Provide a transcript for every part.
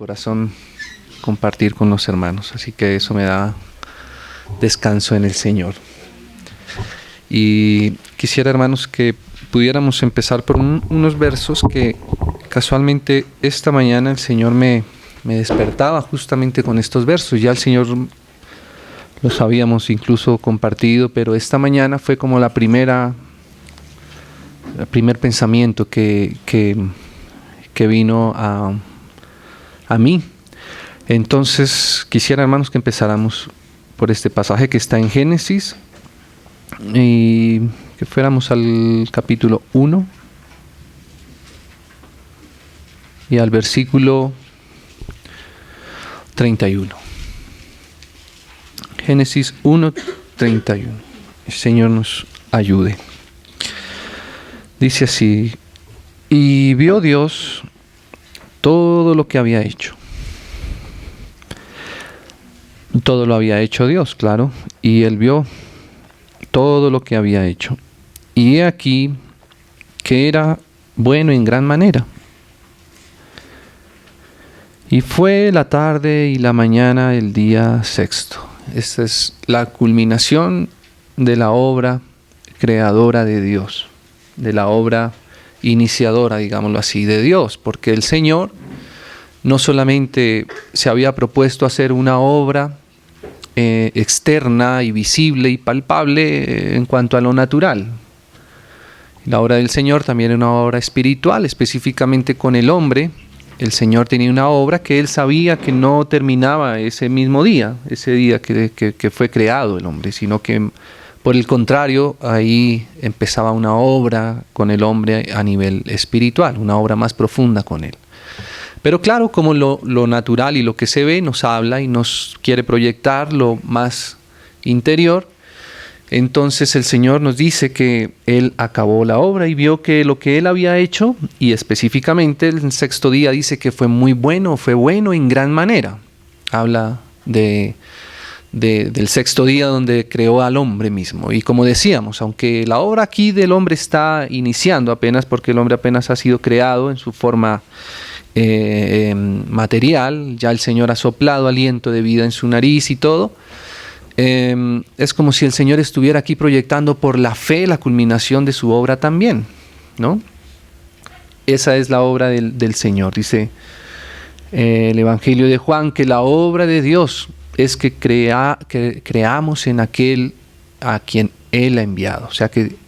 corazón compartir con los hermanos, así que eso me da descanso en el Señor. Y quisiera, hermanos, que pudiéramos empezar por unos versos que casualmente esta mañana el Señor me despertaba justamente con estos versos. Ya el Señor los habíamos incluso compartido, pero esta mañana fue como el primer pensamiento que vino a mí. Entonces quisiera, hermanos, que empezáramos por este pasaje que está en Génesis y que fuéramos al capítulo 1 y al versículo 31. Génesis 1, 31. El Señor nos ayude. Dice así: y vio Dios todo lo que había hecho. Todo lo había hecho Dios, claro, y Él vio todo lo que había hecho. Y he aquí que era bueno en gran manera. Y fue la tarde y la mañana el día sexto. Esta es la culminación de la obra creadora de Dios, de la obra iniciadora, digámoslo así, de Dios, porque el Señor no solamente se había propuesto hacer una obra externa y visible y palpable en cuanto a lo natural. La obra del Señor también era una obra espiritual, específicamente con el hombre. El Señor tenía una obra que Él sabía que no terminaba ese mismo día, ese día que fue creado el hombre, sino que por el contrario, ahí empezaba una obra con el hombre a nivel espiritual, una obra más profunda con Él. Pero claro, como lo natural y lo que se ve nos habla y nos quiere proyectar lo más interior, entonces el Señor nos dice que Él acabó la obra y vio que lo que Él había hecho, y específicamente el sexto día dice que fue bueno en gran manera. Habla del sexto día donde creó al hombre mismo. Y como decíamos, aunque la obra aquí del hombre está iniciando apenas, porque el hombre apenas ha sido creado en su forma material, ya el Señor ha soplado aliento de vida en su nariz y todo, es como si el Señor estuviera aquí proyectando por la fe la culminación de su obra también, ¿no? Esa es la obra del Señor. Dice el Evangelio de Juan que la obra de Dios es que creamos en aquel a quien Él ha enviado. O sea que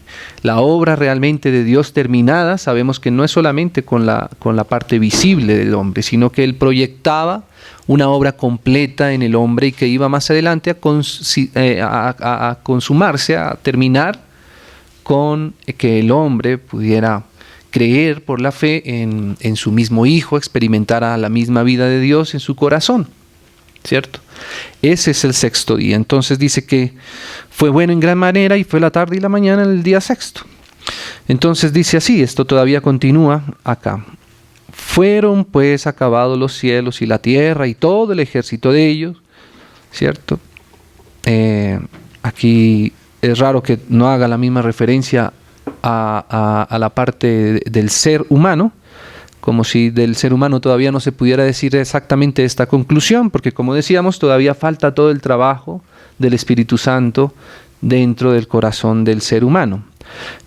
la obra realmente de Dios terminada, sabemos que no es solamente con la parte visible del hombre, sino que Él proyectaba una obra completa en el hombre y que iba más adelante a consumarse, a terminar con que el hombre pudiera creer por la fe en su mismo Hijo, experimentara la misma vida de Dios en su corazón, ¿cierto? Ese es el sexto día. Entonces dice que fue bueno en gran manera y fue la tarde y la mañana el día sexto. Entonces dice así, esto todavía continúa acá. Fueron pues acabados los cielos y la tierra y todo el ejército de ellos, ¿cierto? Aquí es raro que no haga la misma referencia a la parte del ser humano, como si del ser humano todavía no se pudiera decir exactamente esta conclusión, porque como decíamos, todavía falta todo el trabajo del Espíritu Santo dentro del corazón del ser humano.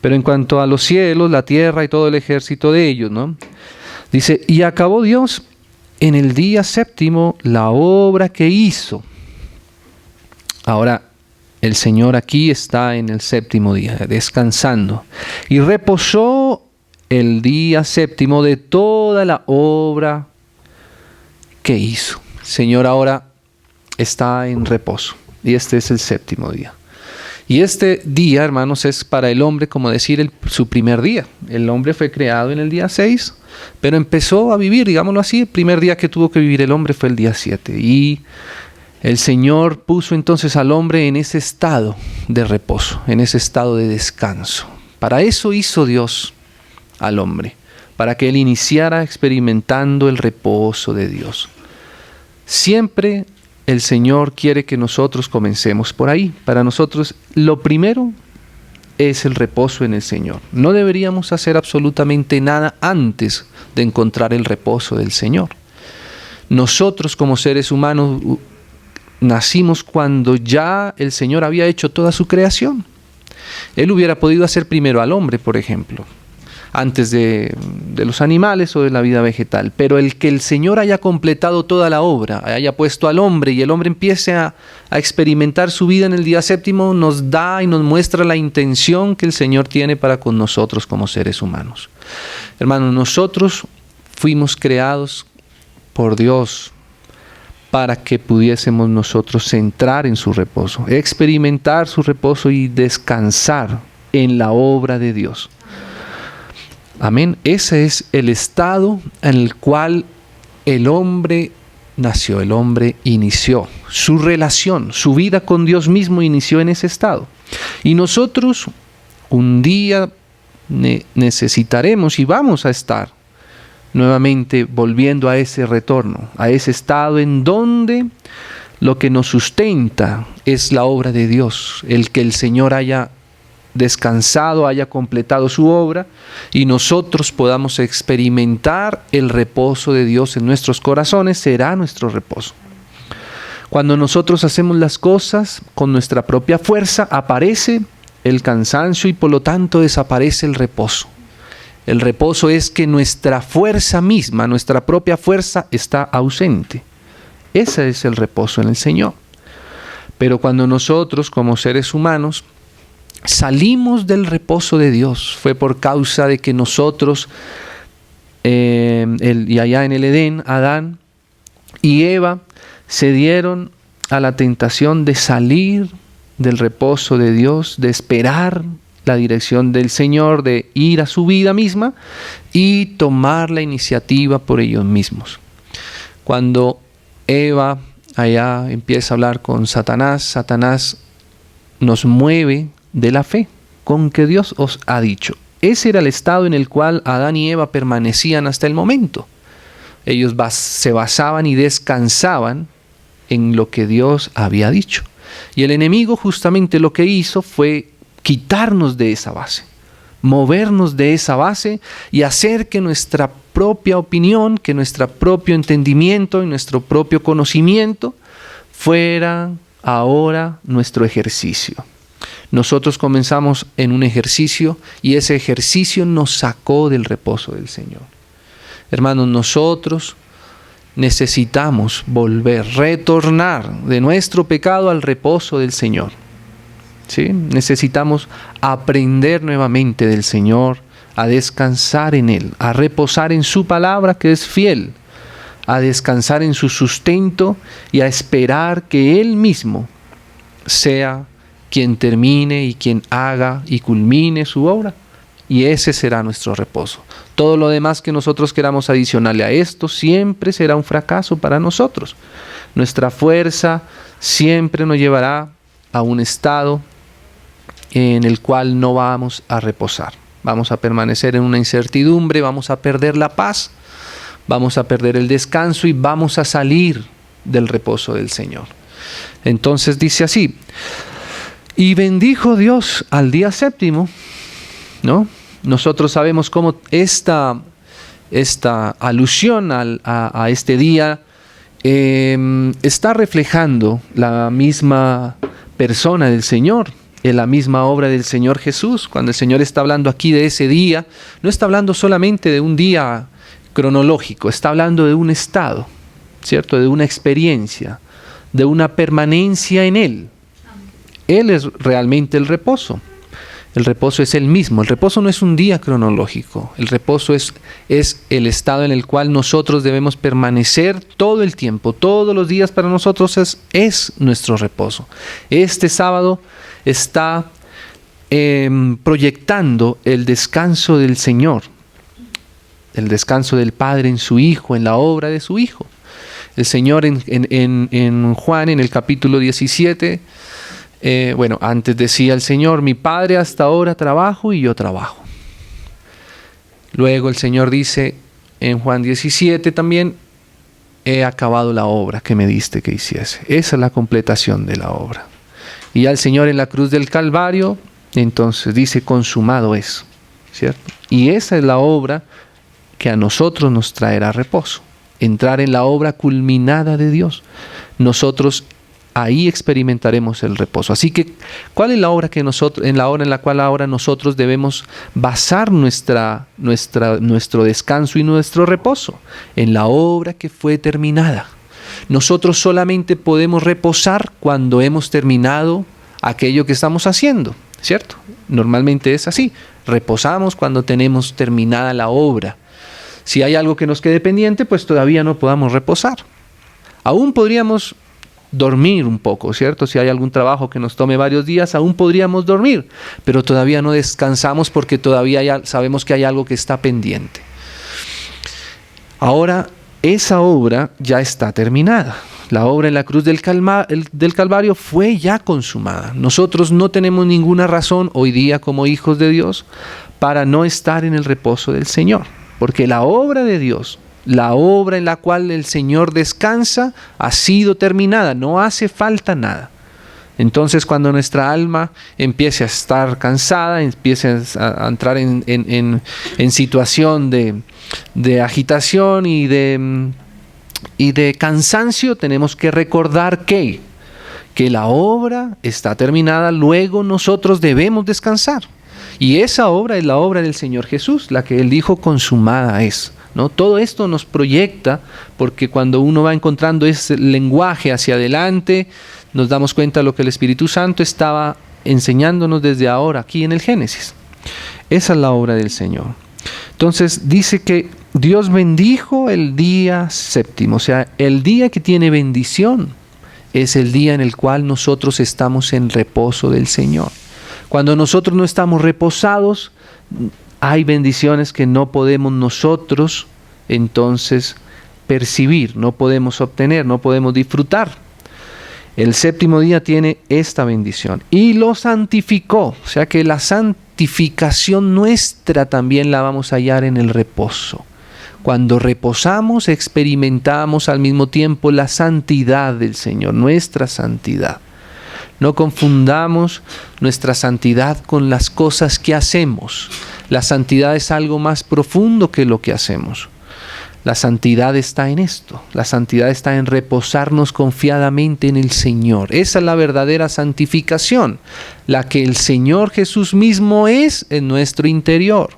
Pero en cuanto a los cielos, la tierra y todo el ejército de ellos, ¿no? Dice, y acabó Dios en el día séptimo la obra que hizo. Ahora, el Señor aquí está en el séptimo día, descansando, y reposó el día séptimo de toda la obra que hizo. El Señor ahora está en reposo y este es el séptimo día. Y este día, hermanos, es para el hombre como decir su primer día. El hombre fue creado en el día 6, pero empezó a vivir, digámoslo así, el primer día que tuvo que vivir el hombre fue el día 7. Y el Señor puso entonces al hombre en ese estado de reposo, en ese estado de descanso. Para eso hizo Dios al hombre, para que él iniciara experimentando el reposo de Dios. Siempre el Señor quiere que nosotros comencemos por ahí. Para nosotros lo primero es el reposo en el Señor. No deberíamos hacer absolutamente nada antes de encontrar el reposo del Señor. Nosotros como seres humanos nacimos cuando ya el Señor había hecho toda su creación. Él hubiera podido hacer primero al hombre, por ejemplo, antes de los animales o de la vida vegetal. Pero el que el Señor haya completado toda la obra, haya puesto al hombre y el hombre empiece a experimentar su vida en el día séptimo, nos da y nos muestra la intención que el Señor tiene para con nosotros como seres humanos. Hermanos, nosotros fuimos creados por Dios para que pudiésemos nosotros entrar en su reposo, experimentar su reposo y descansar en la obra de Dios. Amén. Ese es el estado en el cual el hombre nació, el hombre inició. Su relación, su vida con Dios mismo inició en ese estado. Y nosotros un día necesitaremos y vamos a estar nuevamente volviendo a ese retorno, a ese estado en donde lo que nos sustenta es la obra de Dios, el que el Señor haya descansado, haya completado su obra y nosotros podamos experimentar el reposo de Dios en nuestros corazones, será nuestro reposo. Cuando nosotros hacemos las cosas con nuestra propia fuerza, aparece el cansancio y por lo tanto desaparece el reposo. El reposo es que nuestra fuerza misma, nuestra propia fuerza está ausente. Ese es el reposo en el Señor. Pero cuando nosotros como seres humanos salimos del reposo de Dios, fue por causa de que nosotros, y allá en el Edén, Adán y Eva se dieron a la tentación de salir del reposo de Dios, de esperar la dirección del Señor, de ir a su vida misma y tomar la iniciativa por ellos mismos. Cuando Eva allá empieza a hablar con Satanás, Satanás nos mueve de la fe, con que Dios os ha dicho. Ese era el estado en el cual Adán y Eva permanecían hasta el momento. Ellos se basaban y descansaban en lo que Dios había dicho. Y el enemigo justamente lo que hizo fue quitarnos de esa base, movernos de esa base y hacer que nuestra propia opinión, que nuestro propio entendimiento y nuestro propio conocimiento fuera ahora nuestro ejercicio. Nosotros comenzamos en un ejercicio y ese ejercicio nos sacó del reposo del Señor. Hermanos, nosotros necesitamos retornar de nuestro pecado al reposo del Señor. ¿Sí? Necesitamos aprender nuevamente del Señor, a descansar en Él, a reposar en su palabra que es fiel, a descansar en su sustento y a esperar que Él mismo sea quien termine y quien haga y culmine su obra. Y ese será nuestro reposo. Todo lo demás que nosotros queramos adicionarle a esto siempre será un fracaso para nosotros. Nuestra fuerza siempre nos llevará a un estado en el cual no vamos a reposar. Vamos a permanecer en una incertidumbre, vamos a perder la paz, vamos a perder el descanso y vamos a salir del reposo del Señor. Entonces dice así: y bendijo Dios al día séptimo, ¿no? Nosotros sabemos cómo esta alusión a este día está reflejando la misma persona del Señor, en la misma obra del Señor Jesús. Cuando el Señor está hablando aquí de ese día, no está hablando solamente de un día cronológico, está hablando de un estado, ¿cierto? De una experiencia, de una permanencia en Él. Él es realmente el reposo. El reposo es Él mismo. El reposo no es un día cronológico. El reposo es el estado en el cual nosotros debemos permanecer todo el tiempo. Todos los días para nosotros es nuestro reposo. Este sábado está proyectando el descanso del Señor. El descanso del Padre en su Hijo, en la obra de su Hijo. El Señor en Juan, en el capítulo 17, antes decía el Señor: mi Padre hasta ahora trabajo y yo trabajo. Luego el Señor dice en Juan 17 también: he acabado la obra que me diste que hiciese. Esa es la completación de la obra. Y ya el Señor en la cruz del Calvario entonces dice: consumado es, ¿cierto? Y esa es la obra que a nosotros nos traerá reposo. entrar en la obra culminada de Dios, nosotros ahí experimentaremos el reposo. Así que, ¿cuál es la obra en la cual ahora nosotros debemos basar nuestro descanso y nuestro reposo? En la obra que fue terminada. Nosotros solamente podemos reposar cuando hemos terminado aquello que estamos haciendo, ¿cierto? Normalmente es así. Reposamos cuando tenemos terminada la obra. Si hay algo que nos quede pendiente, pues todavía no podamos reposar. Aún podríamos dormir un poco, ¿cierto? Si hay algún trabajo que nos tome varios días, aún podríamos dormir, pero todavía no descansamos porque todavía sabemos que hay algo que está pendiente. Ahora, esa obra ya está terminada. La obra en la cruz del Calvario fue ya consumada. Nosotros no tenemos ninguna razón hoy día como hijos de Dios para no estar en el reposo del Señor, porque la obra de Dios, la obra en la cual el Señor descansa, ha sido terminada, no hace falta nada. Entonces, cuando nuestra alma empiece a estar cansada, empiece a entrar en situación de agitación y de cansancio, tenemos que recordar que la obra está terminada, luego nosotros debemos descansar. Y esa obra es la obra del Señor Jesús, la que Él dijo consumada es, ¿no? Todo esto nos proyecta, porque cuando uno va encontrando ese lenguaje hacia adelante, nos damos cuenta de lo que el Espíritu Santo estaba enseñándonos desde ahora, aquí en el Génesis. Esa es la obra del Señor. Entonces dice que Dios bendijo el día séptimo, o sea, el día que tiene bendición es el día en el cual nosotros estamos en reposo del Señor. Cuando nosotros no estamos reposados, hay bendiciones que no podemos nosotros entonces percibir, no podemos obtener, no podemos disfrutar. El séptimo día tiene esta bendición y lo santificó, o sea que la santificación nuestra también la vamos a hallar en el reposo. Cuando reposamos, experimentamos al mismo tiempo la santidad del Señor, nuestra santidad. No confundamos nuestra santidad con las cosas que hacemos. La santidad es algo más profundo que lo que hacemos. La santidad está en esto. La santidad está en reposarnos confiadamente en el Señor. Esa es la verdadera santificación, la que el Señor Jesús mismo es en nuestro interior.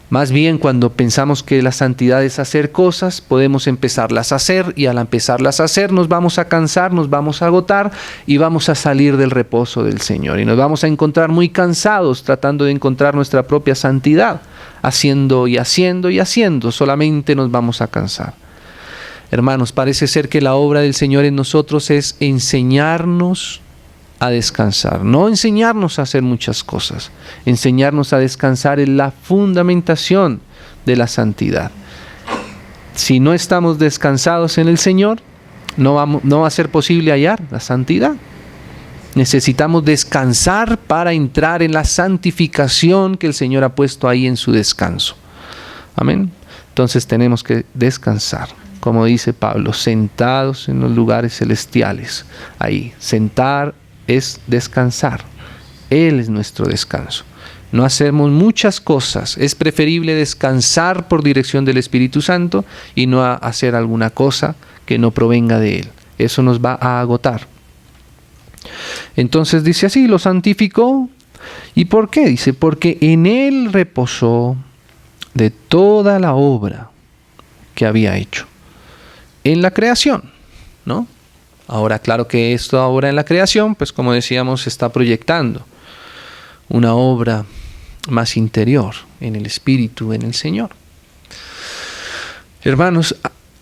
Más bien, cuando pensamos que la santidad es hacer cosas, podemos empezarlas a hacer, y al empezarlas a hacer nos vamos a cansar, nos vamos a agotar y vamos a salir del reposo del Señor. Y nos vamos a encontrar muy cansados tratando de encontrar nuestra propia santidad. Haciendo y haciendo y haciendo, solamente nos vamos a cansar. Hermanos, parece ser que la obra del Señor en nosotros es enseñarnos a descansar, no enseñarnos a hacer muchas cosas. Enseñarnos a descansar es la fundamentación de la santidad. Si no estamos descansados en el Señor, no va a ser posible hallar la santidad. Necesitamos descansar para entrar en la santificación que el Señor ha puesto ahí en su descanso. Amén. Entonces tenemos que descansar, como dice Pablo, sentados en los lugares celestiales. Ahí, sentar es descansar. Él es nuestro descanso. No hacemos muchas cosas. Es preferible descansar por dirección del Espíritu Santo y no hacer alguna cosa que no provenga de Él. Eso nos va a agotar. Entonces dice así, lo santificó. ¿Y por qué? Dice, porque en Él reposó de toda la obra que había hecho en la creación, ¿no? Ahora, claro que esta obra en la creación, pues como decíamos, se está proyectando una obra más interior en el Espíritu, en el Señor. Hermanos,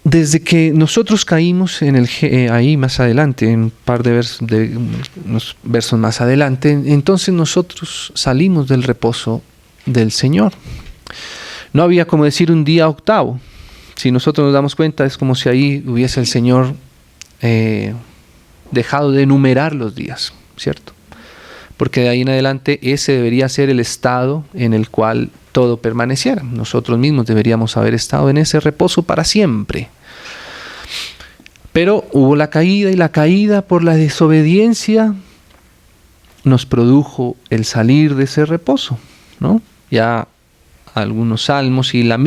desde que nosotros caímos ahí más adelante, en un par de unos versos más adelante, entonces nosotros salimos del reposo del Señor. No había, como decir, un día octavo. Si nosotros nos damos cuenta, es como si ahí hubiese el Señor dejado de enumerar los días, ¿cierto? Porque de ahí en adelante ese debería ser el estado en el cual todo permaneciera. Nosotros mismos deberíamos haber estado en ese reposo para siempre. Pero hubo la caída, y la caída por la desobediencia nos produjo el salir de ese reposo, ¿no? Ya algunos salmos, y en el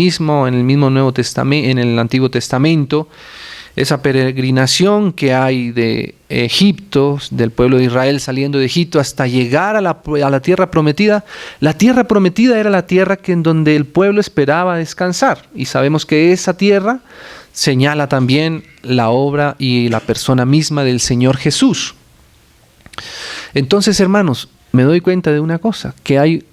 mismo Nuevo Testamento, en el Antiguo Testamento, esa peregrinación que hay de Egipto, del pueblo de Israel saliendo de Egipto hasta llegar a la tierra prometida. La tierra prometida era la tierra en donde el pueblo esperaba descansar. Y sabemos que esa tierra señala también la obra y la persona misma del Señor Jesús. Entonces, hermanos, me doy cuenta de una cosa, que hay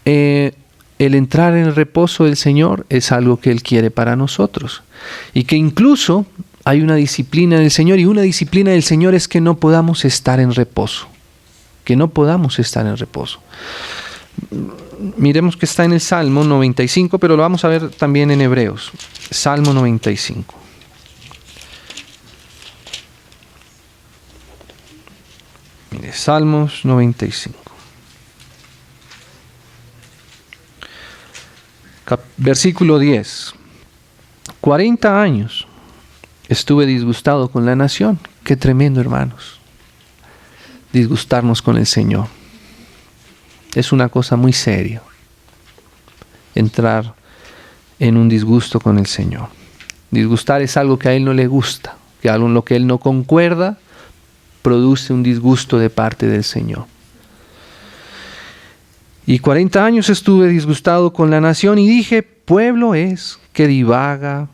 el entrar en el reposo del Señor es algo que Él quiere para nosotros. Y que incluso hay una disciplina del Señor, y una disciplina del Señor es que no podamos estar en reposo. Que no podamos estar en reposo. Miremos que está en el Salmo 95, pero lo vamos a ver también en Hebreos. Salmo 95. Mire, Salmos 95. Versículo 10. 40 años estuve disgustado con la nación. Qué tremendo, hermanos. Disgustarnos con el Señor. Es una cosa muy seria. Entrar en un disgusto con el Señor. Disgustar es algo que a Él no le gusta. Que algo en lo que Él no concuerda produce un disgusto de parte del Señor. Y 40 años estuve disgustado con la nación y dije, pueblo es que divaga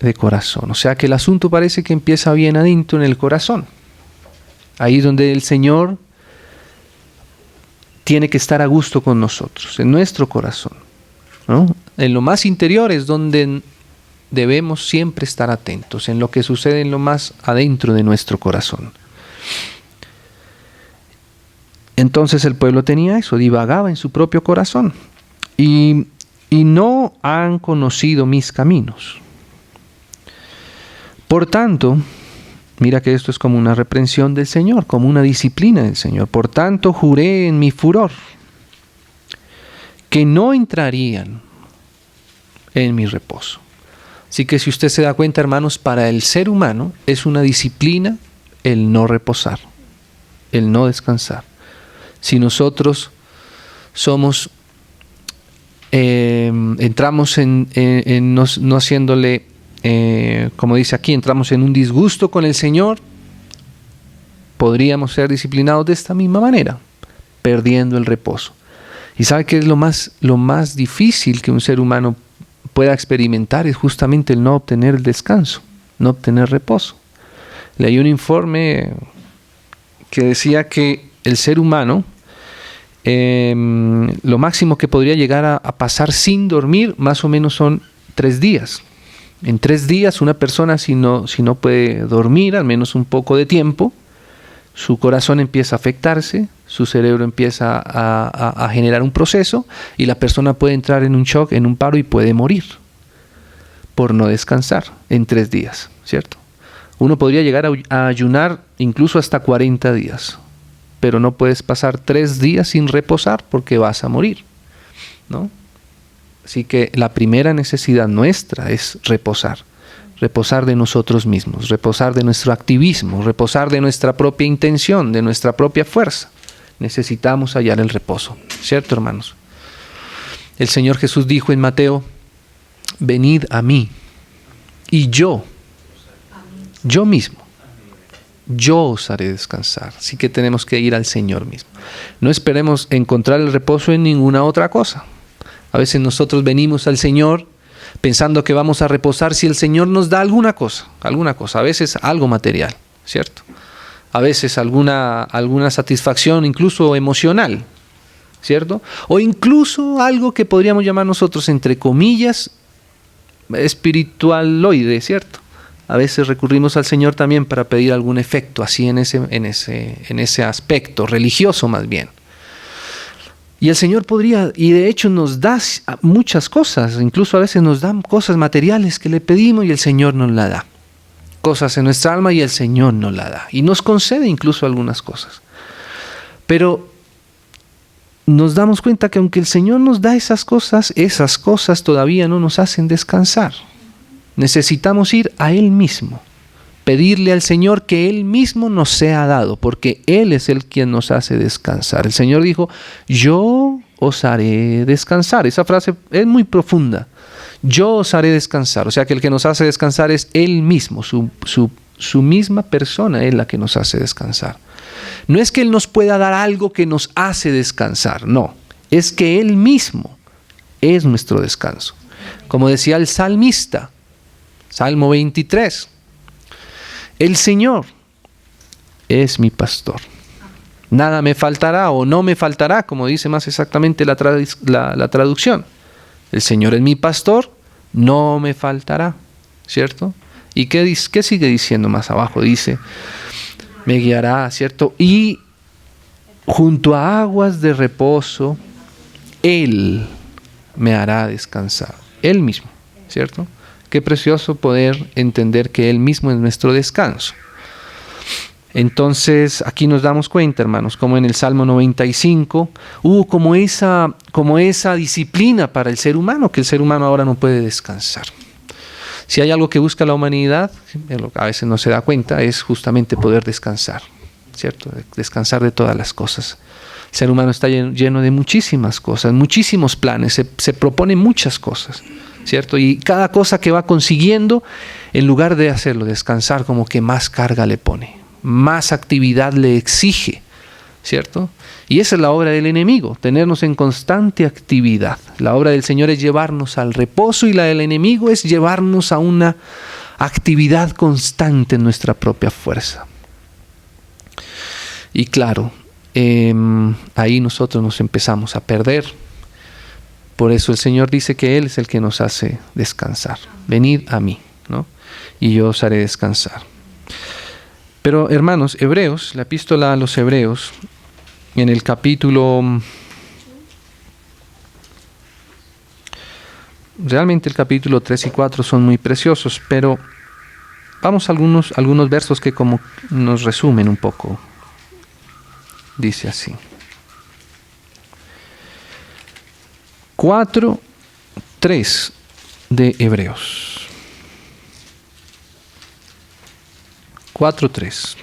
de corazón. O sea que el asunto parece que empieza bien adentro en el corazón. Ahí es donde el Señor tiene que estar a gusto con nosotros, en nuestro corazón, ¿no? En lo más interior es donde debemos siempre estar atentos, en lo que sucede en lo más adentro de nuestro corazón. Entonces el pueblo tenía eso, divagaba en su propio corazón. Y no han conocido mis caminos. Por tanto, mira que esto es como una reprensión del Señor, como una disciplina del Señor. Por tanto, juré en mi furor que no entrarían en mi reposo. Así que si usted se da cuenta, hermanos, para el ser humano es una disciplina el no reposar, el no descansar. Si nosotros somos, entramos en no haciéndole, como dice aquí, entramos en un disgusto con el Señor, podríamos ser disciplinados de esta misma manera, perdiendo el reposo. ¿Y sabe qué es lo más difícil que un ser humano pueda experimentar? Es justamente el no obtener el descanso, no obtener reposo. Leí un informe que decía que el ser humano, lo máximo que podría llegar a pasar sin dormir, más o menos son 3 días. En 3 días una persona si no puede dormir al menos un poco de tiempo, su corazón empieza a afectarse, su cerebro empieza a generar un proceso y la persona puede entrar en un shock, en un paro y puede morir por no descansar en 3 días, ¿cierto? Uno podría llegar a ayunar incluso hasta 40 días, pero no puedes pasar 3 días sin reposar porque vas a morir, ¿no? Así que la primera necesidad nuestra es reposar. Reposar de nosotros mismos, reposar de nuestro activismo, reposar de nuestra propia intención, de nuestra propia fuerza. Necesitamos hallar el reposo, ¿cierto, hermanos? El Señor Jesús dijo en Mateo, venid a mí, y yo mismo, yo os haré descansar. Así que tenemos que ir al Señor mismo. No esperemos encontrar el reposo en ninguna otra cosa. A veces nosotros venimos al Señor pensando que vamos a reposar si el Señor nos da alguna cosa, a veces algo material, ¿cierto? A veces alguna satisfacción incluso emocional, ¿cierto? O incluso algo que podríamos llamar nosotros, entre comillas, espiritualoide, ¿cierto? A veces recurrimos al Señor también para pedir algún efecto así en ese aspecto religioso más bien. Y el Señor podría, y de hecho nos da muchas cosas, incluso a veces nos dan cosas materiales que le pedimos y el Señor nos la da. Cosas en nuestra alma y el Señor nos la da. Y nos concede incluso algunas cosas. Pero nos damos cuenta que aunque el Señor nos da esas cosas todavía no nos hacen descansar. Necesitamos ir a Él mismo, pedirle al Señor que Él mismo nos sea dado, porque Él es el quien nos hace descansar. El Señor dijo, yo os haré descansar. Esa frase es muy profunda. Yo os haré descansar. O sea que el que nos hace descansar es Él mismo, su misma persona es la que nos hace descansar. No es que Él nos pueda dar algo que nos hace descansar, no. Es que Él mismo es nuestro descanso. Como decía el salmista, Salmo 23, el Señor es mi pastor. Nada me faltará o no me faltará, como dice más exactamente la traducción. El Señor es mi pastor, no me faltará, ¿cierto? ¿Y qué sigue diciendo más abajo? Dice, me guiará, ¿cierto? Y junto a aguas de reposo, Él me hará descansar. Él mismo, ¿cierto? Qué precioso poder entender que Él mismo es nuestro descanso. Entonces, aquí nos damos cuenta, hermanos, como en el Salmo 95 hubo como esa disciplina para el ser humano, que el ser humano ahora no puede descansar. Si hay algo que busca la humanidad, a veces no se da cuenta, es justamente poder descansar, ¿cierto? Descansar de todas las cosas. El ser humano está lleno de muchísimas cosas, muchísimos planes, se propone muchas cosas, ¿cierto? Y cada cosa que va consiguiendo, en lugar de hacerlo descansar, como que más carga le pone, más actividad le exige, ¿cierto? Y esa es la obra del enemigo, tenernos en constante actividad. La obra del Señor es llevarnos al reposo y la del enemigo es llevarnos a una actividad constante en nuestra propia fuerza. Y claro, ahí nosotros nos empezamos a perder. Por eso el Señor dice que Él es el que nos hace descansar. Venid a mí, ¿no? Y yo os haré descansar. Pero hermanos, Hebreos, la epístola a los Hebreos, en el capítulo, realmente el capítulo 3 y 4 son muy preciosos, pero vamos a algunos versos que como nos resumen un poco. Dice así. 4:3 de Hebreos. 4:3.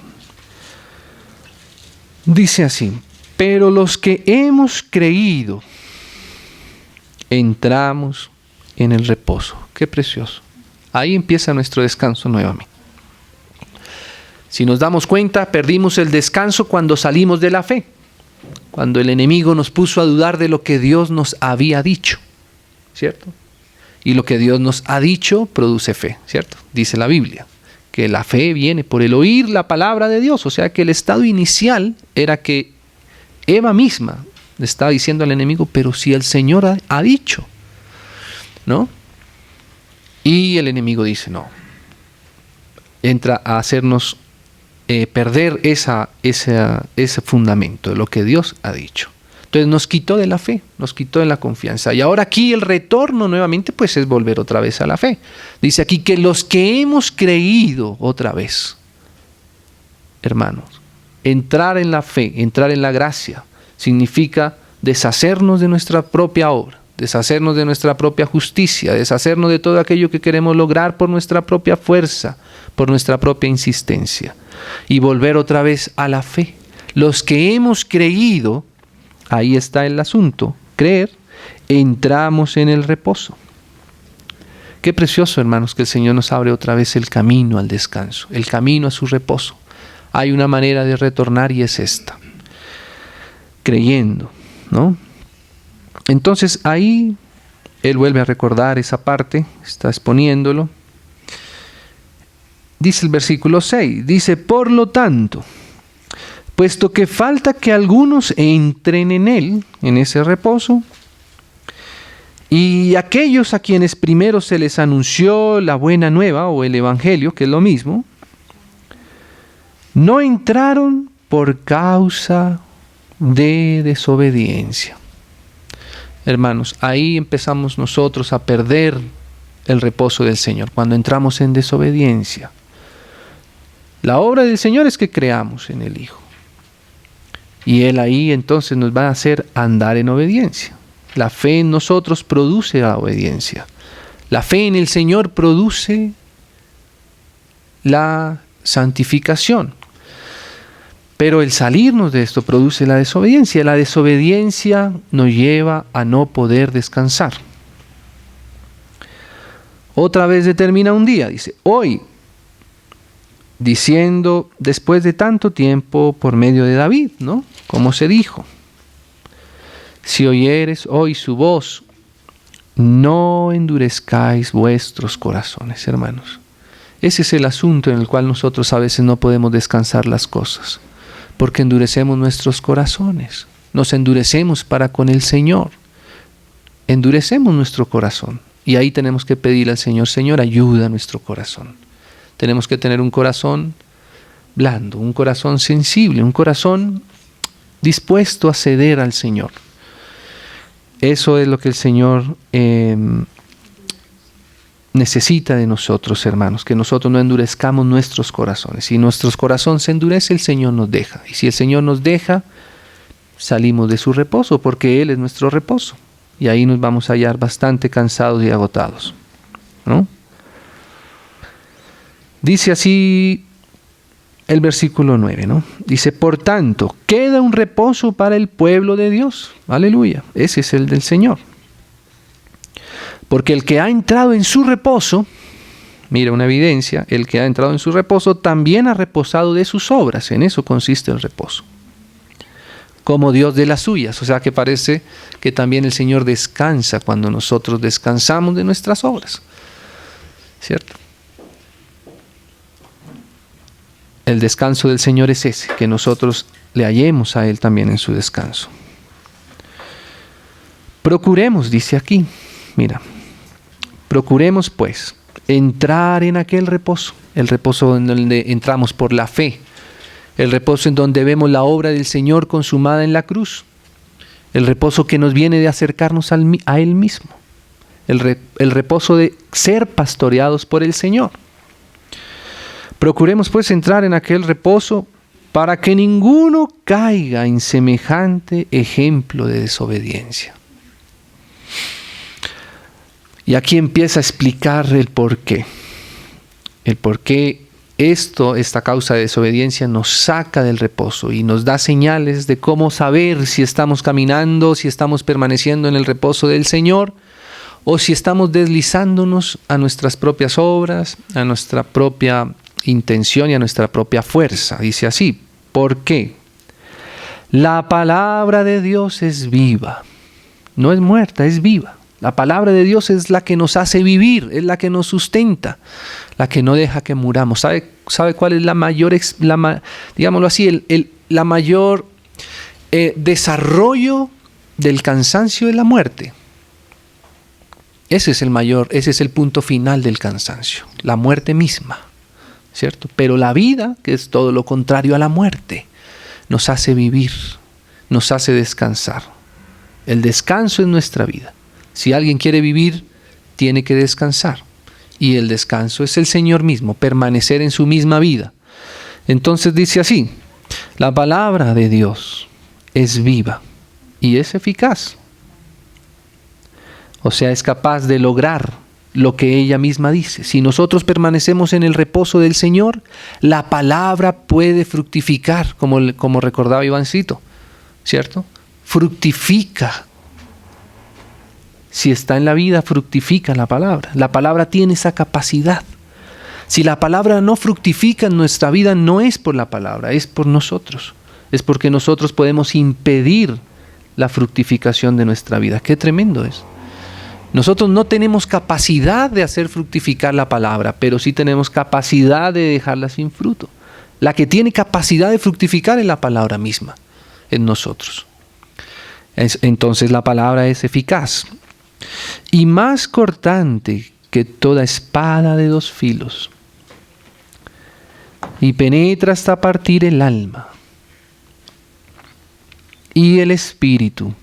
Dice así: pero los que hemos creído, entramos en el reposo. Qué precioso. Ahí empieza nuestro descanso nuevamente. Si nos damos cuenta, perdimos el descanso cuando salimos de la fe, cuando el enemigo nos puso a dudar de lo que Dios nos había dicho, ¿cierto? Y lo que Dios nos ha dicho produce fe, ¿cierto? Dice la Biblia, que la fe viene por el oír la palabra de Dios. O sea que el estado inicial era que Eva misma le estaba diciendo al enemigo, pero si el Señor ha dicho, ¿no? Y el enemigo dice, no. Entra a hacernos perder ese fundamento de lo que Dios ha dicho. Entonces nos quitó de la fe, nos quitó de la confianza. Y ahora aquí el retorno nuevamente pues es volver otra vez a la fe. Dice aquí que los que hemos creído otra vez, hermanos, entrar en la fe, entrar en la gracia, significa deshacernos de nuestra propia obra, deshacernos de nuestra propia justicia, deshacernos de todo aquello que queremos lograr por nuestra propia fuerza, por nuestra propia insistencia, y volver otra vez a la fe. Los que hemos creído, ahí está el asunto, creer, entramos en el reposo. Qué precioso, hermanos, que el Señor nos abre otra vez el camino al descanso, el camino a su reposo. Hay una manera de retornar y es esta, creyendo, ¿no? Entonces ahí Él vuelve a recordar esa parte, está exponiéndolo. Dice el versículo 6, dice, por lo tanto, puesto que falta que algunos entren en él, en ese reposo, y aquellos a quienes primero se les anunció la buena nueva o el evangelio, que es lo mismo, no entraron por causa de desobediencia. Hermanos, ahí empezamos nosotros a perder el reposo del Señor, cuando entramos en desobediencia. La obra del Señor es que creamos en el Hijo. Y Él ahí entonces nos va a hacer andar en obediencia. La fe en nosotros produce la obediencia. La fe en el Señor produce la santificación. Pero el salirnos de esto produce la desobediencia. La desobediencia nos lleva a no poder descansar. Otra vez determina un día, dice, hoy, diciendo después de tanto tiempo por medio de David, ¿no? Como se dijo, si oyeres hoy su voz, no endurezcáis vuestros corazones, hermanos. Ese es el asunto en el cual nosotros a veces no podemos descansar las cosas, porque endurecemos nuestros corazones, nos endurecemos para con el Señor, endurecemos nuestro corazón, y ahí tenemos que pedirle al Señor, Señor, ayuda a nuestro corazón. Tenemos que tener un corazón blando, un corazón sensible, un corazón dispuesto a ceder al Señor. Eso es lo que el Señor necesita de nosotros, hermanos, que nosotros no endurezcamos nuestros corazones. Si nuestro corazón se endurece, el Señor nos deja. Y si el Señor nos deja, salimos de su reposo, porque Él es nuestro reposo. Y ahí nos vamos a hallar bastante cansados y agotados, ¿no? Dice así el versículo 9, ¿no? Dice, por tanto, queda un reposo para el pueblo de Dios. Aleluya. Ese es el del Señor. Porque el que ha entrado en su reposo, mira una evidencia, el que ha entrado en su reposo también ha reposado de sus obras. En eso consiste el reposo. Como Dios de las suyas. O sea que parece que también el Señor descansa cuando nosotros descansamos de nuestras obras. ¿Cierto? El descanso del Señor es ese, que nosotros le hallemos a Él también en su descanso. Procuremos, dice aquí, mira, procuremos pues entrar en aquel reposo, el reposo en donde entramos por la fe, el reposo en donde vemos la obra del Señor consumada en la cruz, el reposo que nos viene de acercarnos a Él mismo, el reposo de ser pastoreados por el Señor. Procuremos pues entrar en aquel reposo para que ninguno caiga en semejante ejemplo de desobediencia. Y aquí empieza a explicar el por qué. El por qué esta causa de desobediencia nos saca del reposo y nos da señales de cómo saber si estamos caminando, si estamos permaneciendo en el reposo del Señor, o si estamos deslizándonos a nuestras propias obras, a nuestra propia intención y a nuestra propia fuerza. Dice así, ¿por qué? La palabra de Dios es viva, no es muerta, es viva. La palabra de Dios es la que nos hace vivir, es la que nos sustenta, la que no deja que muramos. ¿Sabe cuál es la mayor, digámoslo así, la mayor desarrollo del cansancio? Es la muerte. Ese es el punto final del cansancio, la muerte misma, ¿cierto? Pero la vida, que es todo lo contrario a la muerte, nos hace vivir, nos hace descansar. El descanso es nuestra vida. Si alguien quiere vivir, tiene que descansar. Y el descanso es el Señor mismo, permanecer en su misma vida. Entonces dice así, la palabra de Dios es viva y es eficaz. O sea, es capaz de lograr lo que ella misma dice. Si nosotros permanecemos en el reposo del Señor, la palabra puede fructificar, como recordaba Ivancito, ¿cierto? Fructifica. Si está en la vida, fructifica la palabra. La palabra tiene esa capacidad. Si la palabra no fructifica en nuestra vida, no es por la palabra, es por nosotros. Es porque nosotros podemos impedir la fructificación de nuestra vida. ¡Qué tremendo es! Nosotros no tenemos capacidad de hacer fructificar la palabra, pero sí tenemos capacidad de dejarla sin fruto. La que tiene capacidad de fructificar es la palabra misma en nosotros. Entonces la palabra es eficaz y más cortante que toda espada de dos filos, y penetra hasta partir el alma y el espíritu.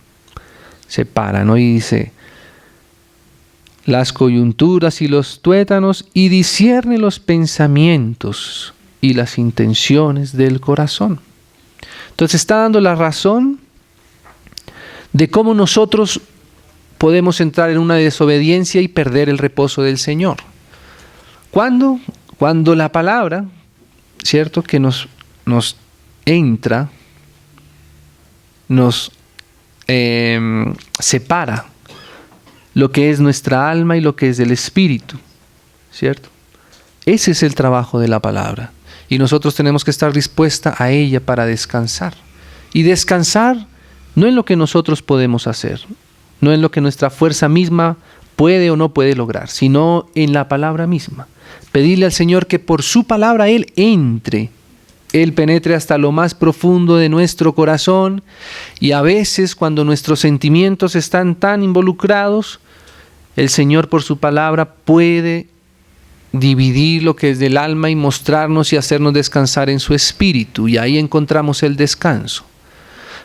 Separa, ¿no? Y dice las coyunturas y los tuétanos, y discierne los pensamientos y las intenciones del corazón. Entonces está dando la razón de cómo nosotros podemos entrar en una desobediencia y perder el reposo del Señor. ¿Cuándo? Cuando la palabra, ¿cierto?, que nos entra, nos separa lo que es nuestra alma y lo que es el espíritu, ¿cierto? Ese es el trabajo de la palabra. Y nosotros tenemos que estar dispuestos a ella para descansar. Y descansar no en lo que nosotros podemos hacer, no en lo que nuestra fuerza misma puede o no puede lograr, sino en la palabra misma. Pedirle al Señor que por su palabra Él entre, Él penetre hasta lo más profundo de nuestro corazón, y a veces cuando nuestros sentimientos están tan involucrados, el Señor por su palabra puede dividir lo que es del alma y mostrarnos y hacernos descansar en su espíritu, y ahí encontramos el descanso.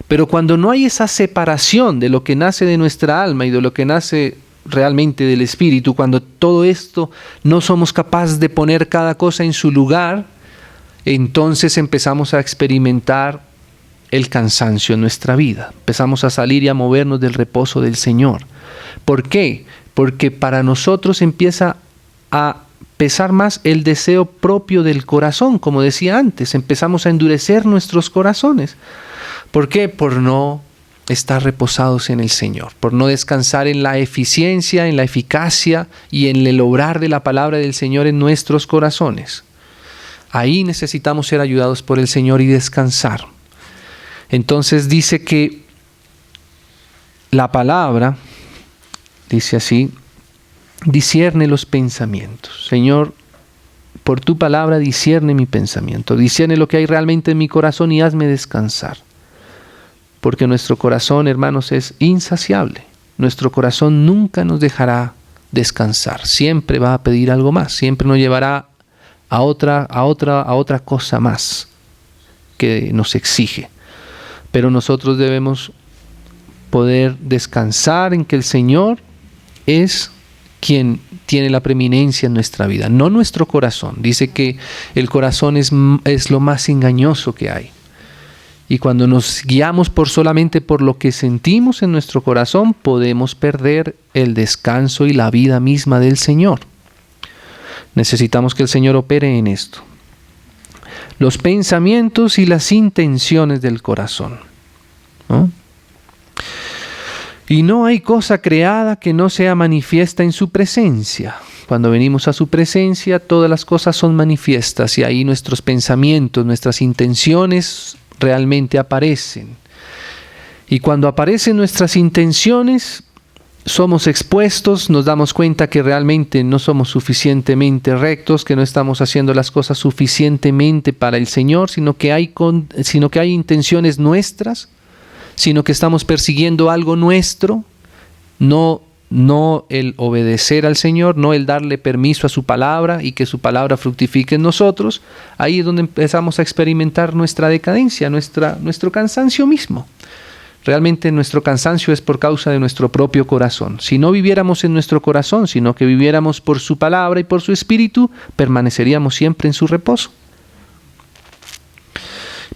Pero cuando no hay esa separación de lo que nace de nuestra alma y de lo que nace realmente del espíritu, cuando todo esto no somos capaces de poner cada cosa en su lugar, entonces empezamos a experimentar el cansancio en nuestra vida. Empezamos a salir y a movernos del reposo del Señor. ¿Por qué? Porque para nosotros empieza a pesar más el deseo propio del corazón, como decía antes, empezamos a endurecer nuestros corazones. ¿Por qué? Por no estar reposados en el Señor, por no descansar en la eficiencia, en la eficacia y en el obrar de la palabra del Señor en nuestros corazones. Ahí necesitamos ser ayudados por el Señor y descansar. Entonces dice que la palabra, dice así, discierne los pensamientos. Señor, por tu palabra discierne mi pensamiento, discierne lo que hay realmente en mi corazón y hazme descansar. Porque nuestro corazón, hermanos, es insaciable. Nuestro corazón nunca nos dejará descansar. Siempre va a pedir algo más. Siempre nos llevará a otra cosa más que nos exige. Pero nosotros debemos poder descansar en que el Señor es quien tiene la preeminencia en nuestra vida, no nuestro corazón. Dice que el corazón es lo más engañoso que hay. Y cuando nos guiamos solamente por lo que sentimos en nuestro corazón, podemos perder el descanso y la vida misma del Señor. Necesitamos que el Señor opere en esto. Los pensamientos y las intenciones del corazón, ¿no? Y no hay cosa creada que no sea manifiesta en su presencia. Cuando venimos a su presencia, todas las cosas son manifiestas y ahí nuestros pensamientos, nuestras intenciones realmente aparecen. Y cuando aparecen nuestras intenciones, somos expuestos, nos damos cuenta que realmente no somos suficientemente rectos, que no estamos haciendo las cosas suficientemente para el Señor, sino que hay intenciones nuestras, sino que estamos persiguiendo algo nuestro, no el obedecer al Señor, no el darle permiso a su palabra y que su palabra fructifique en nosotros. Ahí es donde empezamos a experimentar nuestra decadencia, nuestro cansancio mismo. Realmente nuestro cansancio es por causa de nuestro propio corazón. Si no viviéramos en nuestro corazón, sino que viviéramos por su palabra y por su espíritu, permaneceríamos siempre en su reposo.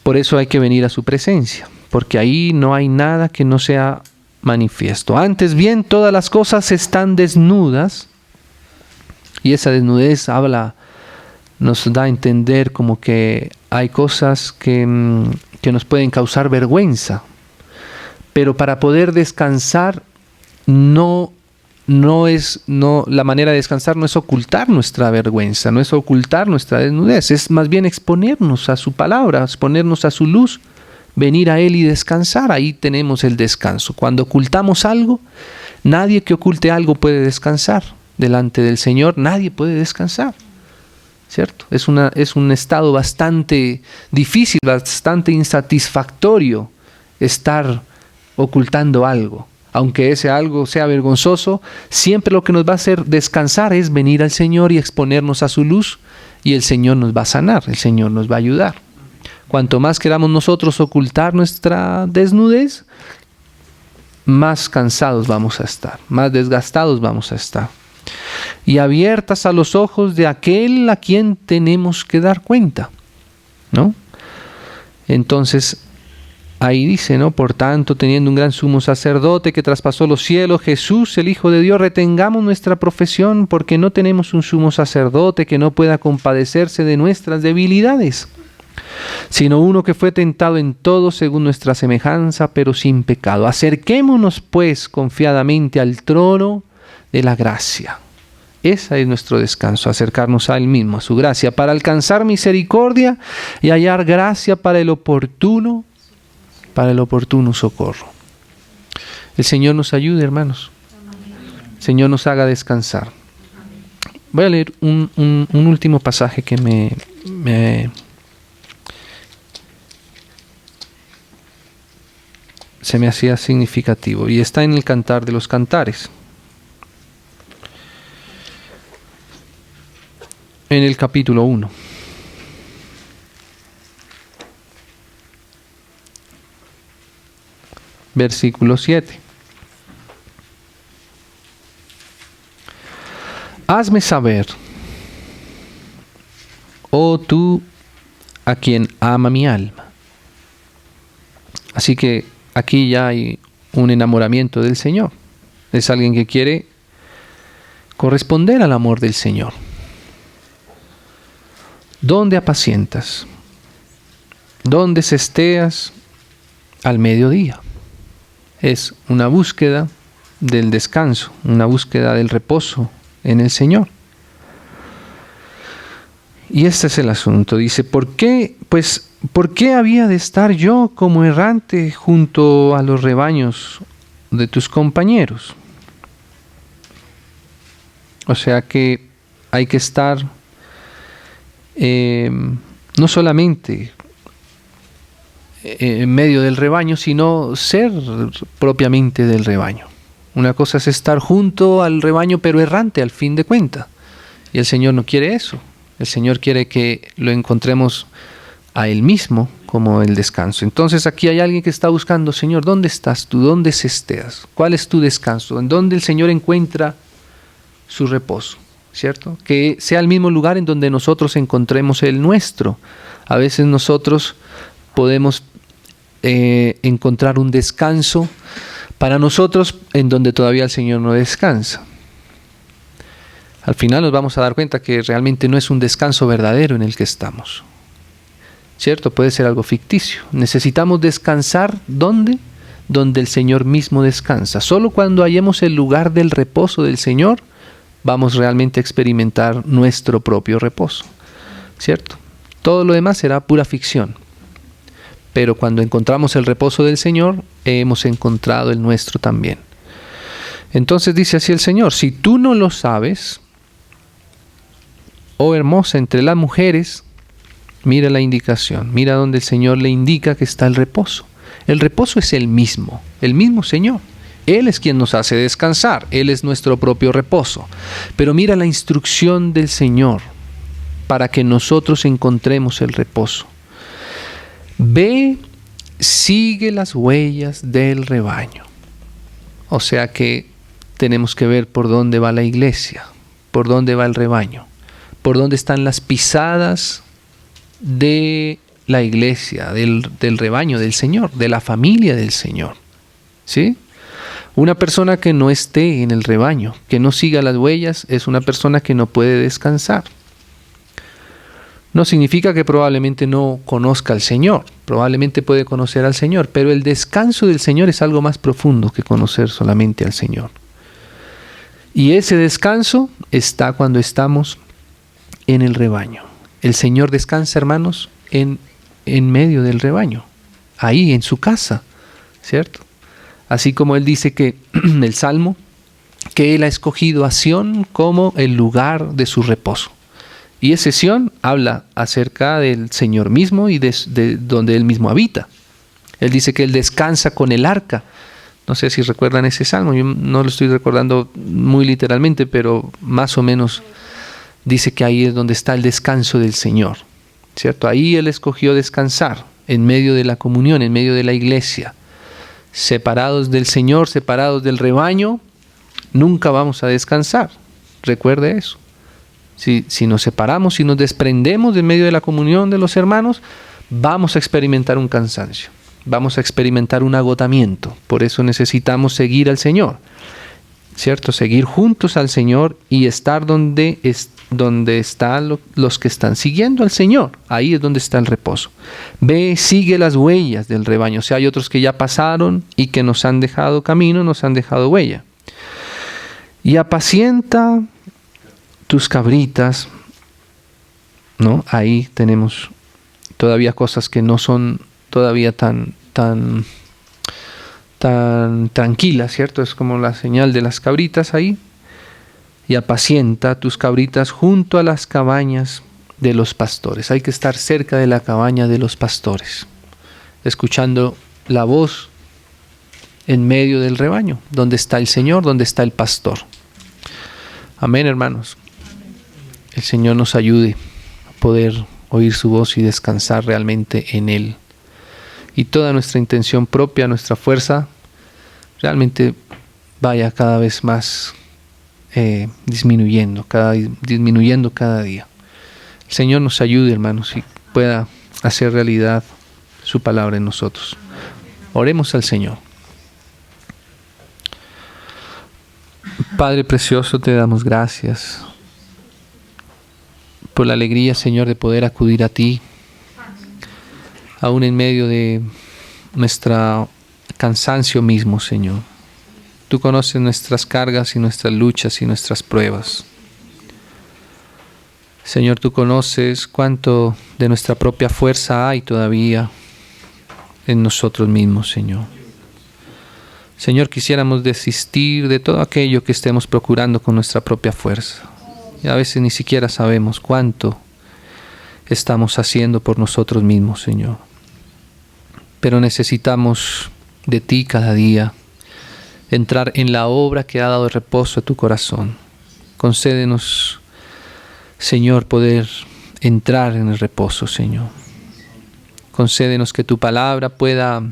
Por eso hay que venir a su presencia, porque ahí no hay nada que no sea manifiesto. Antes bien, todas las cosas están desnudas, y esa desnudez nos da a entender como que hay cosas que nos pueden causar vergüenza, pero para poder descansar la manera de descansar no es ocultar nuestra vergüenza, no es ocultar nuestra desnudez, es más bien exponernos a su palabra, exponernos a su luz, venir a Él y descansar. Ahí tenemos el descanso. Cuando ocultamos algo, nadie que oculte algo puede descansar. Delante del Señor nadie puede descansar, ¿cierto? Es un estado bastante difícil, bastante insatisfactorio estar ocultando algo. Aunque ese algo sea vergonzoso, siempre lo que nos va a hacer descansar es venir al Señor y exponernos a su luz, y el Señor nos va a sanar, el Señor nos va a ayudar. Cuanto más queramos nosotros ocultar nuestra desnudez, más cansados vamos a estar, más desgastados vamos a estar. Y abiertas a los ojos de aquel a quien tenemos que dar cuenta, ¿no? Entonces, ahí dice, ¿no? Por tanto, teniendo un gran sumo sacerdote que traspasó los cielos, Jesús, el Hijo de Dios, retengamos nuestra profesión, porque no tenemos un sumo sacerdote que no pueda compadecerse de nuestras debilidades, sino uno que fue tentado en todo según nuestra semejanza, pero sin pecado. Acerquémonos pues confiadamente al trono de la gracia. Ese es nuestro descanso, acercarnos a Él mismo, a su gracia, para alcanzar misericordia y hallar gracia para el oportuno socorro. El Señor nos ayude, hermanos. El Señor nos haga descansar. Voy a leer un último pasaje que se me hacía significativo, y está en el Cantar de los Cantares. En el capítulo 1. Versículo 7. Hazme saber, oh tú a quien ama mi alma. Así que aquí ya hay un enamoramiento del Señor. Es alguien que quiere corresponder al amor del Señor. ¿Dónde apacientas? ¿Dónde cesteas? Al mediodía. Es una búsqueda del descanso, una búsqueda del reposo en el Señor. Y este es el asunto. Dice, ¿por qué había de estar yo como errante junto a los rebaños de tus compañeros? O sea que hay que estar no solamente en medio del rebaño, sino ser propiamente del rebaño. Una cosa es estar junto al rebaño, pero errante al fin de cuentas. Y el Señor no quiere eso. El Señor quiere que lo encontremos a Él mismo como el descanso. Entonces aquí hay alguien que está buscando, Señor, ¿dónde estás tú? ¿Dónde cesteas? ¿Cuál es tu descanso? ¿En dónde el Señor encuentra su reposo? ¿Cierto? Que sea el mismo lugar en donde nosotros encontremos el nuestro. A veces nosotros podemos encontrar un descanso para nosotros en donde todavía el Señor no descansa. Al final nos vamos a dar cuenta que realmente no es un descanso verdadero en el que estamos. ¿Cierto? Puede ser algo ficticio. Necesitamos descansar, ¿dónde? Donde el Señor mismo descansa. Solo cuando hallemos el lugar del reposo del Señor, vamos realmente a experimentar nuestro propio reposo. ¿Cierto? Todo lo demás será pura ficción. Pero cuando encontramos el reposo del Señor, hemos encontrado el nuestro también. Entonces dice así el Señor, si tú no lo sabes, oh hermosa entre las mujeres, mira la indicación, mira donde el Señor le indica que está el reposo. El reposo es el mismo Señor. Él es quien nos hace descansar, Él es nuestro propio reposo. Pero mira la instrucción del Señor para que nosotros encontremos el reposo. Ve, sigue las huellas del rebaño. O sea que tenemos que ver por dónde va la iglesia, por dónde va el rebaño, por dónde están las pisadas de la iglesia, del rebaño del Señor, de la familia del Señor. ¿Sí? Una persona que no esté en el rebaño, que no siga las huellas, es una persona que no puede descansar. No significa que probablemente no conozca al Señor, probablemente puede conocer al Señor, pero el descanso del Señor es algo más profundo que conocer solamente al Señor. Y ese descanso está cuando estamos en el rebaño. El Señor descansa, hermanos, en medio del rebaño, ahí en su casa, ¿cierto? Así como Él dice que el Salmo, que Él ha escogido a Sión como el lugar de su reposo. Y ese Sión habla acerca del Señor mismo y de donde Él mismo habita. Él dice que Él descansa con el arca. No sé si recuerdan ese salmo, yo no lo estoy recordando muy literalmente, pero más o menos dice que ahí es donde está el descanso del Señor, ¿cierto? Ahí Él escogió descansar, en medio de la comunión, en medio de la iglesia. Separados del Señor, separados del rebaño, nunca vamos a descansar. Recuerde eso. Si nos separamos, si nos desprendemos de medio de la comunión de los hermanos, vamos a experimentar un cansancio, vamos a experimentar un agotamiento. Por eso necesitamos seguir al Señor. ¿cierto? Seguir juntos al Señor y estar donde están los que están siguiendo al Señor. Ahí es donde está el reposo. Ve, sigue las huellas del rebaño. O sea, hay otros que ya pasaron y que nos han dejado camino, nos han dejado huella. Y apacienta tus cabritas, ¿no? Ahí tenemos todavía cosas que no son todavía tan tranquilas, ¿cierto? Es como la señal de las cabritas ahí. Y apacienta tus cabritas junto a las cabañas de los pastores. Hay que estar cerca de la cabaña de los pastores, escuchando la voz en medio del rebaño, donde está el Señor, donde está el pastor. Amén, hermanos. El Señor nos ayude a poder oír su voz y descansar realmente en Él. Y toda nuestra intención propia, nuestra fuerza, realmente vaya cada vez más disminuyendo cada día. El Señor nos ayude, hermanos, y pueda hacer realidad su palabra en nosotros. Oremos al Señor. Padre precioso, te damos gracias por la alegría, Señor, de poder acudir a ti, aún en medio de nuestro cansancio mismo, Señor. Tú conoces nuestras cargas y nuestras luchas y nuestras pruebas. Señor, tú conoces cuánto de nuestra propia fuerza hay todavía en nosotros mismos, Señor. Señor, quisiéramos desistir de todo aquello que estemos procurando con nuestra propia fuerza. Y a veces ni siquiera sabemos cuánto estamos haciendo por nosotros mismos, Señor. Pero necesitamos de ti cada día, entrar en la obra que ha dado reposo a tu corazón. Concédenos, Señor, poder entrar en el reposo, Señor. Concédenos que tu palabra pueda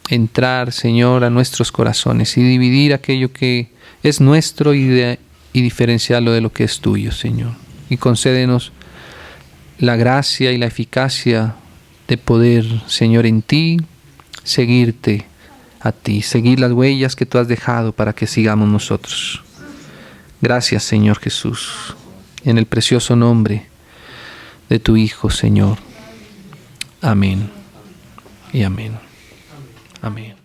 entrar, Señor, a nuestros corazones y dividir aquello que es nuestro y diferenciarlo de lo que es tuyo, Señor. Y concédenos la gracia y la eficacia de poder, Señor, en ti, seguirte a ti, seguir las huellas que tú has dejado para que sigamos nosotros. Gracias, Señor Jesús, en el precioso nombre de tu Hijo, Señor. Amén y amén. Amén.